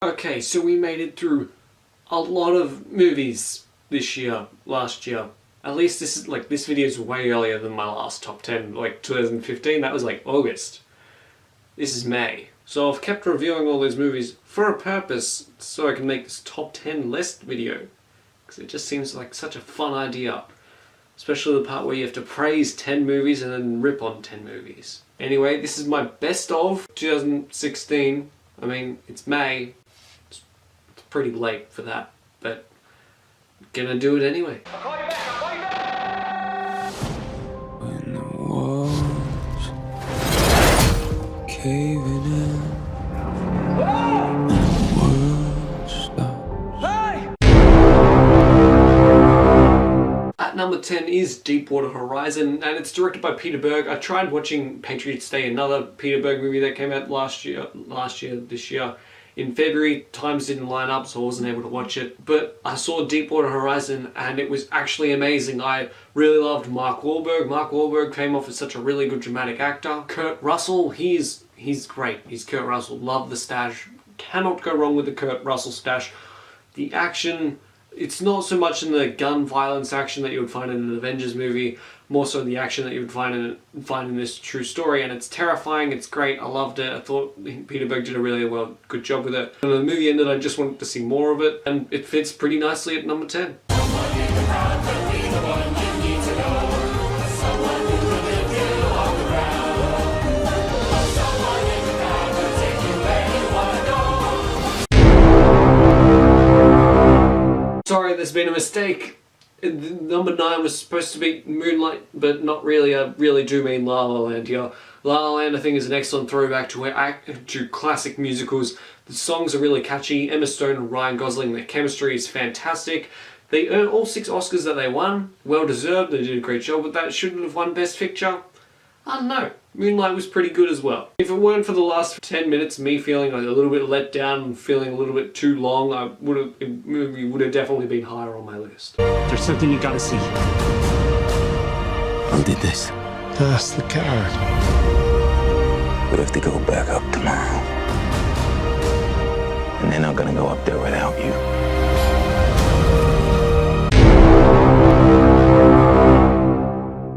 Okay, so we made it through a lot of movies last year. At least this video is way earlier than my last top 10, like 2015, that was like August. This is May. So I've kept reviewing all these movies for a purpose, so I can make this top 10 list video. Because it just seems like such a fun idea. Especially the part where you have to praise 10 movies and then rip on 10 movies. Anyway, this is my best of 2016. I mean, it's May. It's pretty late for that, but I'm gonna do it anyway. I'll call you back. When the walls caving in and the world stops. At number 10 is Deepwater Horizon, and it's directed by Peter Berg. I tried watching Patriots Day, another Peter Berg movie that came out this year. In February, times didn't line up, so I wasn't able to watch it. But I saw Deepwater Horizon, and it was actually amazing. I really loved Mark Wahlberg. Mark Wahlberg came off as such a really good dramatic actor. Kurt Russell, he's great. He's Kurt Russell. Love the stash. Cannot go wrong with the Kurt Russell stash. The action, it's not so much in the gun violence action that you would find in an Avengers movie, more so the action that you would find in this true story, and it's terrifying, it's great, I loved it, I thought Peter Berg did a really good job with it. And when the movie ended, I just wanted to see more of it, and it fits pretty nicely at number 10. Sorry, there's been a mistake. Number 9 was supposed to be Moonlight, but not really. I really do mean La La Land here. La La Land, I think, is an excellent throwback to classic musicals. The songs are really catchy. Emma Stone and Ryan Gosling, their chemistry is fantastic. They earned all 6 Oscars that they won. Well deserved, they did a great job, but that shouldn't have won Best Picture. I don't know. Moonlight was pretty good as well. If it weren't for the last 10 minutes, me feeling like a little bit let down and feeling a little bit too long, the movie would have definitely been higher on my list. There's something you gotta see. Who did this? That's the card. We have to go back up tomorrow. And they're not gonna go up there without you.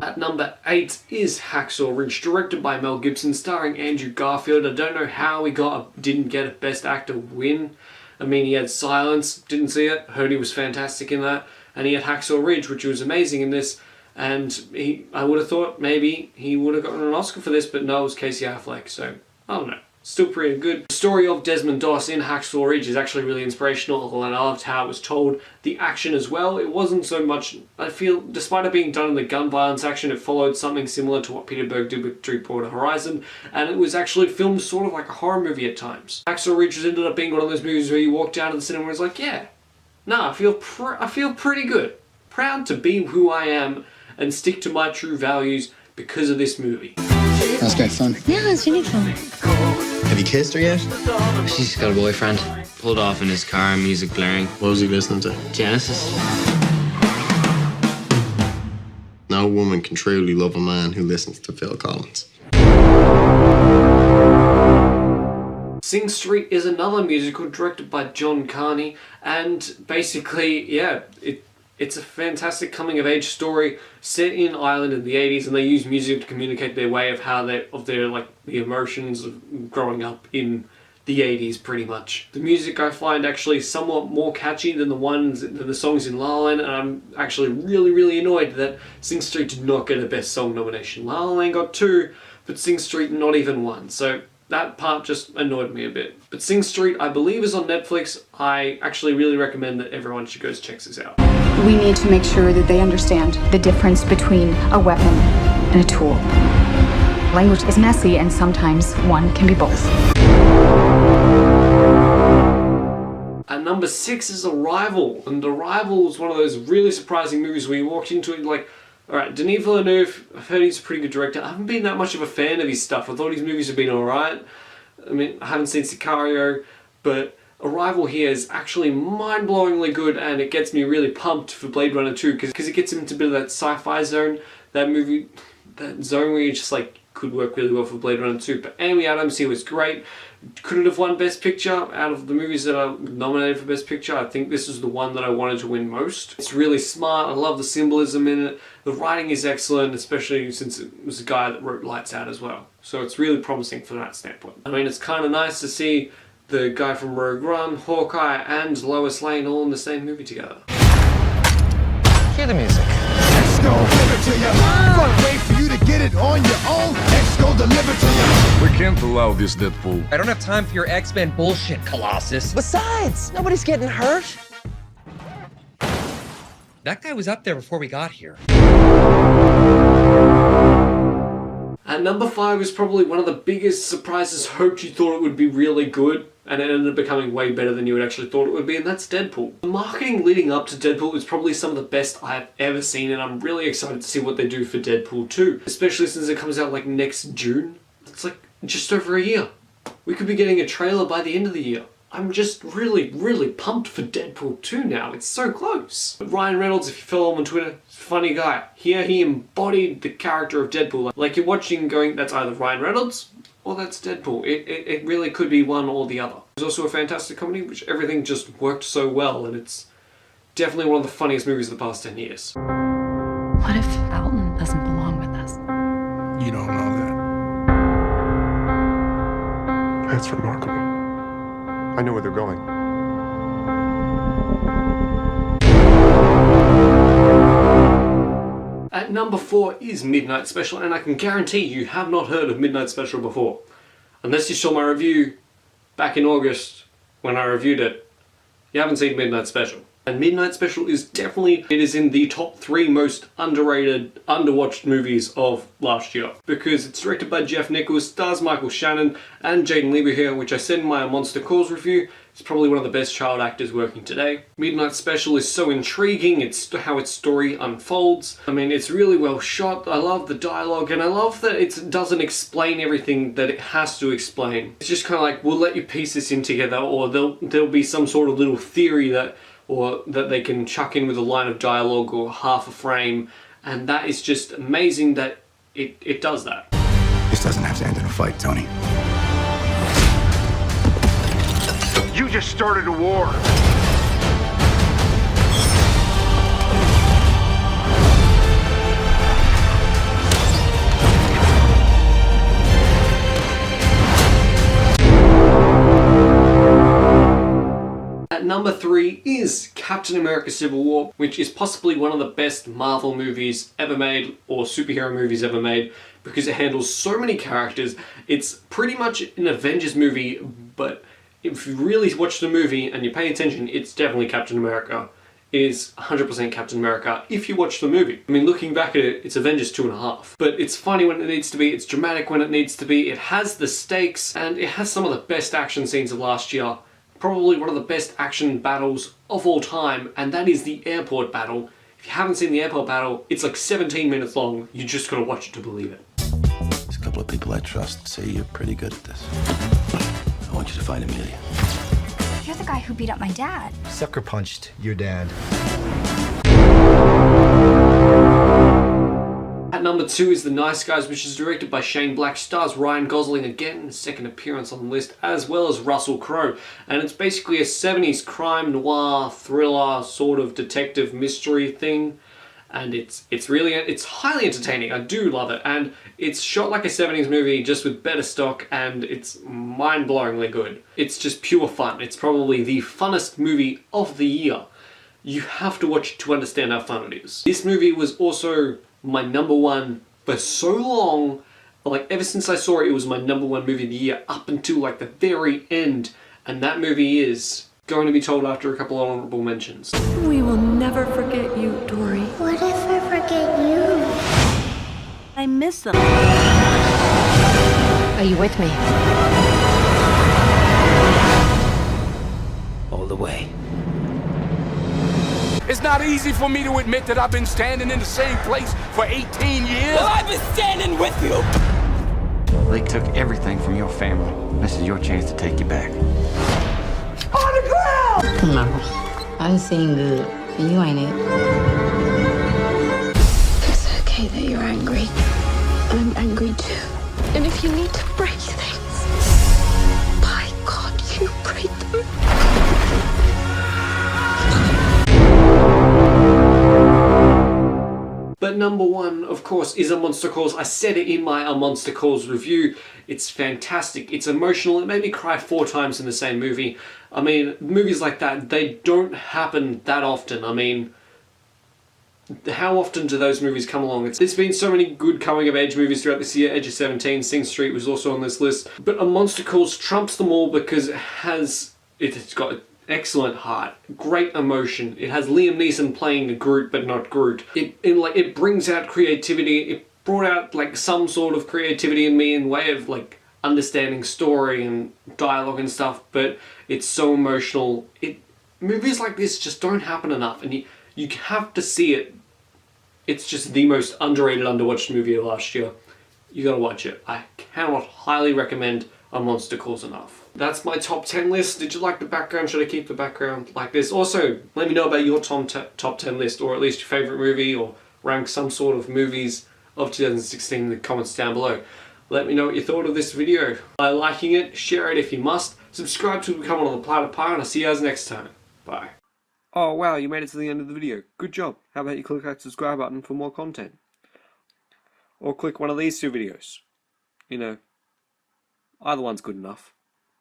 At number 8 is Hacksaw Ridge, directed by Mel Gibson, starring Andrew Garfield. I don't know how he didn't get a Best Actor win. I mean, he had Silence, didn't see it, heard he was fantastic in that, and he had Hacksaw Ridge, which was amazing in this, and I would have thought maybe he would have gotten an Oscar for this, but no, it was Casey Affleck, so I don't know. Still pretty good. The story of Desmond Doss in Hacksaw Ridge is actually really inspirational, and I loved how it was told. The action as well, it wasn't so much, I feel, despite it being done in the gun violence action, it followed something similar to what Peter Berg did with Deepwater Horizon, and it was actually filmed sort of like a horror movie at times. Hacksaw Ridge ended up being one of those movies where you walked out of the cinema and was like, yeah, nah, I feel pretty good. Proud to be who I am and stick to my true values because of this movie. That's great fun. Yeah, it's really fun. Have you kissed her yet? She's got a boyfriend. Pulled off in his car, music blaring. What was he listening to? Genesis. No woman can truly love a man who listens to Phil Collins. Sing Street is another musical directed by John Carney, and basically, yeah, it's a fantastic coming-of-age story set in Ireland in the 80s, and they use music to communicate their way of how the emotions of growing up in the 80s, pretty much. The music I find actually somewhat more catchy than the songs in La La Land, and I'm actually really annoyed that Sing Street did not get a Best Song nomination. La La Land got 2, but Sing Street not even 1. So that part just annoyed me a bit. But Sing Street, I believe, is on Netflix. I actually really recommend that everyone should go check this out. We need to make sure that they understand the difference between a weapon and a tool. Language is messy, and sometimes one can be both. At number 6 is Arrival, and Arrival is one of those really surprising movies where you walked into it like, alright, Denis Villeneuve, I've heard he's a pretty good director. I haven't been that much of a fan of his stuff. I thought his movies have been alright. I mean, I haven't seen Sicario, but Arrival here is actually mind-blowingly good, and it gets me really pumped for Blade Runner 2 because it gets into a bit of that sci-fi zone, that zone where you're just like, could work really well for Blade Runner 2. But Amy Adams here was great. Couldn't have won Best Picture out of the movies that are nominated for Best Picture. I think this is the one that I wanted to win most. It's really smart. I love the symbolism in it. The writing is excellent, especially since it was a guy that wrote Lights Out as well. So it's really promising from that standpoint. I mean, it's kind of nice to see the guy from Rogue One, Hawkeye, and Lois Lane all in the same movie together. Hear the music. X gon' give it to you. Fuck, wait for you to get it on your own. X gon' deliver to you. We can't allow this, Deadpool. I don't have time for your X-Men bullshit, Colossus. Besides, nobody's getting hurt. That guy was up there before we got here. At number 5 is probably one of the biggest surprises. Hoped you thought it would be really good, and it ended up becoming way better than you had actually thought it would be, and that's Deadpool. The marketing leading up to Deadpool is probably some of the best I've ever seen, and I'm really excited to see what they do for Deadpool 2, especially since it comes out like next June. It's like just over a year. We could be getting a trailer by the end of the year. I'm just really, really pumped for Deadpool 2 now. It's so close. But Ryan Reynolds, if you follow him on Twitter, funny guy. Here he embodied the character of Deadpool. Like you're watching going, that's either Ryan Reynolds or that's Deadpool. It really could be one or the other. It's also a fantastic comedy, which everything just worked so well, and it's definitely one of the funniest movies of the past 10 years. What if Alton doesn't belong with us? You don't know that. That's remarkable. I know where they're going. At number 4 is Midnight Special, and I can guarantee you have not heard of Midnight Special before. Unless you saw my review back in August when I reviewed it, you haven't seen Midnight Special. And Midnight Special is definitely, it is in the top 3 most underrated, underwatched movies of last year. Because it's directed by Jeff Nichols, stars Michael Shannon and Jaden Lieber here, which I said in my Monster Calls review. It's probably one of the best child actors working today. Midnight Special is so intriguing, it's how its story unfolds. I mean, it's really well shot, I love the dialogue, and I love that it doesn't explain everything that it has to explain. It's just kind of like, we'll let you piece this in together, or there'll be some sort of little theory that they can chuck in with a line of dialogue or half a frame, and that is just amazing that it does that. This doesn't have to end in a fight, Tony. You just started a war. At number 3 is Captain America Civil War, which is possibly one of the best Marvel movies ever made, or superhero movies ever made, because it handles so many characters. It's pretty much an Avengers movie, but if you really watch the movie and you pay attention, it's definitely Captain America. It is 100% Captain America if you watch the movie. I mean, looking back at it, it's Avengers 2.5. But it's funny when it needs to be, it's dramatic when it needs to be, it has the stakes, and it has some of the best action scenes of last year. Probably one of the best action battles of all time, and that is the airport battle. If you haven't seen the airport battle, it's like 17 minutes long. You just gotta watch it to believe it. There's a couple of people I trust say you're pretty good at this. I want you to find Amelia. You're the guy who beat up my dad. Sucker punched your dad. At number 2 is The Nice Guys, which is directed by Shane Black, stars Ryan Gosling again, his second appearance on the list, as well as Russell Crowe. And it's basically a 70s crime noir thriller sort of detective mystery thing. And it's highly entertaining. I do love it. And it's shot like a 70s movie, just with better stock, and it's mind-blowingly good. It's just pure fun. It's probably the funnest movie of the year. You have to watch it to understand how fun it is. This movie was also my number 1 for so long. Like, ever since I saw it, it was my number 1 movie of the year up until like the very end. And that movie is going to be told after a couple of honorable mentions. We will never forget you, Dory. What if I forget you? I miss them. Are you with me? All the way. It's not easy for me to admit that I've been standing in the same place for 18 years. Well, I've been standing with you. They took everything from your family. This is your chance to take you back. No, I seen good. You ain't it. It's okay that you're angry. I'm angry too. And if you need to break things, by God, you break them. But number one, of course, is A Monster Calls. I said it in my A Monster Calls review. It's fantastic. It's emotional. It made me cry 4 times in the same movie. I mean, movies like that, they don't happen that often. I mean, how often do those movies come along? There's been so many good coming-of-age movies throughout this year. Edge of 17, Sing Street was also on this list. But A Monster Calls trumps them all because it's got excellent heart, great emotion. It has Liam Neeson playing Groot, but not Groot. It brings out creativity. It brought out like some sort of creativity in me in way of like understanding story and dialogue and stuff. But it's so emotional. Movies like this just don't happen enough, and you have to see it. It's just the most underrated, underwatched movie of last year. You gotta watch it. I cannot highly recommend A Monster Calls enough. That's my top 10 list. Did you like the background? Should I keep the background like this? Also, let me know about your top 10 list, or at least your favourite movie, or rank some sort of movies of 2016 in the comments down below. Let me know what you thought of this video. By liking it, share it if you must, subscribe to become one of the Platypus, and I'll see you guys next time. Bye. Oh wow, you made it to the end of the video. Good job. How about you click that subscribe button for more content? Or click one of these 2 videos. You know, either one's good enough.